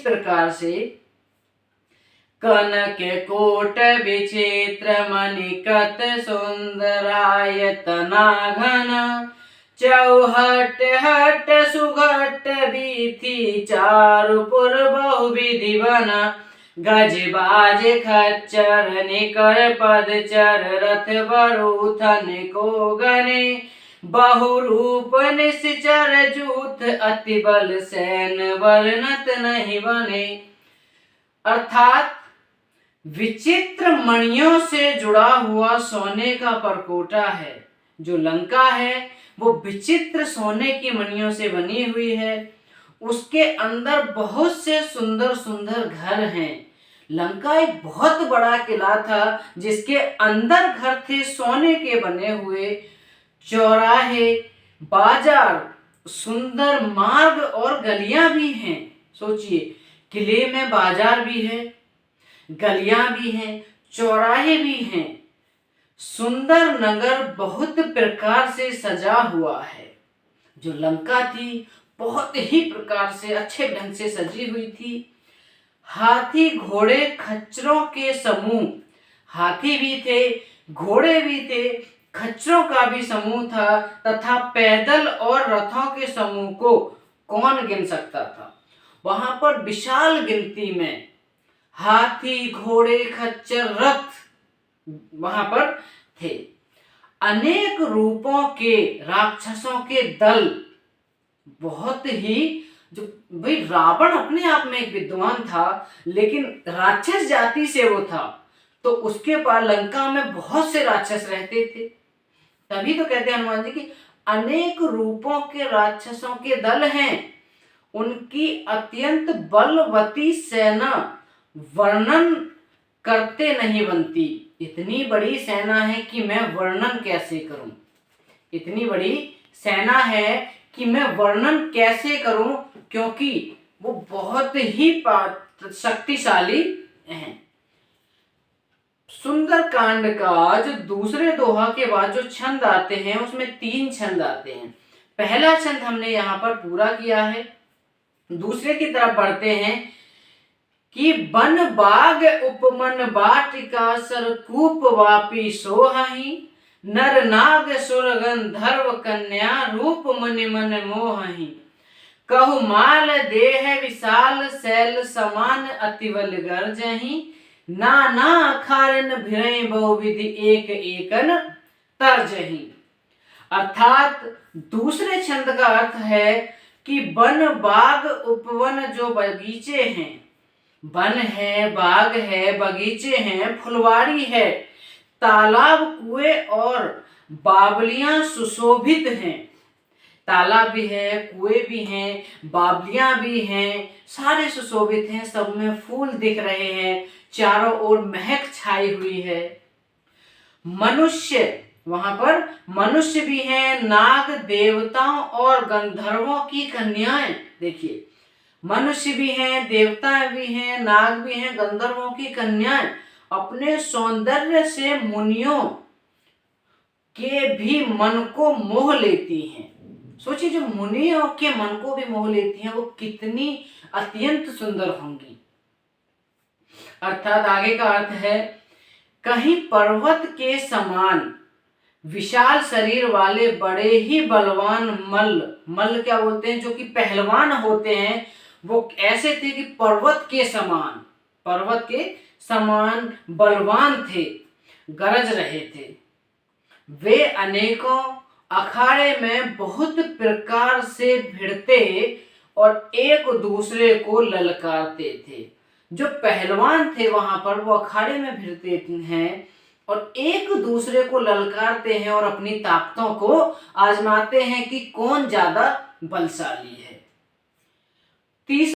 प्रकार से कनक कोट विचित्र मणिकत सुंदरायतना घन चौहट हट सुघट बीथी चारुपुर बहुविधि वन गजबाज खच्चर निकर पदचर रथ बरूथन को गने बहुरूप निश्चर जूथ अति बल सैन वर्णत नहीं बने। अर्थात विचित्र मणियों से जुड़ा हुआ सोने का परकोटा है। जो लंका है वो विचित्र सोने की मणियों से बनी हुई है। उसके अंदर बहुत से सुंदर सुंदर घर हैं। लंका एक बहुत बड़ा किला था जिसके अंदर घर थे सोने के बने हुए। चौराहे, बाजार, सुंदर मार्ग और गलियां भी हैं। सोचिए, किले में बाजार भी है, गलियां भी हैं, चौराहे भी हैं। सुंदर नगर बहुत प्रकार से सजा हुआ है। जो लंका थी बहुत ही प्रकार से अच्छे ढंग से सजी हुई थी। हाथी घोड़े खच्चरों के समूह, हाथी भी थे, घोड़े भी थे, खच्चरों का भी समूह था तथा पैदल और रथों के समूह को कौन गिन सकता था। वहां पर विशाल गिनती में हाथी, घोड़े, खच्चर, रथ वहां पर थे। अनेक रूपों के राक्षसों के दल, बहुत ही, जो भाई रावण अपने आप में एक विद्वान था लेकिन राक्षस जाति से वो था, तो उसके पास लंका में बहुत से राक्षस रहते थे। तभी तो कहते हैं हनुमान जी की अनेक रूपों के राक्षसों के दल हैं। उनकी अत्यंत बलवती सेना वर्णन करते नहीं बनती। इतनी बड़ी सेना है कि मैं वर्णन कैसे करूं। इतनी बड़ी सेना है कि मैं वर्णन कैसे करूं, क्योंकि वो बहुत ही शक्तिशाली हैं। सुंदर कांड का जो दूसरे दोहा के बाद जो छंद आते हैं उसमें 3 छंद आते हैं। पहला छंद हमने यहाँ पर पूरा किया है। दूसरे की तरफ बढ़ते हैं कि बन बाग उपमन बाटिका सरकूप वापी सोहहि नर नाग सुर गंधर्व कन्या रूप मुनि मन मोहहि कहु माल देह विशाल शैल समान अतिबल गर्जहि नाना अखारन भिरय बहुविधि एक एकन तर्जहि। अर्थात दूसरे छंद का अर्थ है कि वन बाग उपवन, जो बगीचे हैं, वन है, बाग है, बगीचे हैं, फुलवाड़ी है, तालाब, कुएं और बावलियां सुशोभित हैं। तालाब भी है, कुएं भी हैं, बावलियां भी हैं, सारे सुशोभित हैं, सब में फूल दिख रहे हैं, चारों ओर महक छाई हुई है। मनुष्य, वहां पर मनुष्य भी हैं, नाग, देवताओं और गंधर्वों की कन्याएं। देखिए, मनुष्य भी हैं, देवता भी हैं, नाग भी हैं, गंधर्वों की कन्याएं अपने सौंदर्य से मुनियों के भी मन को मोह लेती हैं। सोचिए, जो मुनियों के मन को भी मोह लेती हैं वो कितनी अत्यंत सुंदर होंगी। अर्थात आगे का अर्थ है, कहीं पर्वत के समान विशाल शरीर वाले बड़े ही बलवान मल्ल क्या बोलते हैं, जो कि पहलवान होते हैं, वो ऐसे थे कि पर्वत के समान बलवान थे, गरज रहे थे। वे अनेकों अखाड़े में बहुत प्रकार से भिड़ते और एक दूसरे को ललकारते थे। जो पहलवान थे वहां पर वो अखाड़े में भिड़ते हैं और एक दूसरे को ललकारते हैं और अपनी ताकतों को आजमाते हैं कि कौन ज्यादा बलशाली है।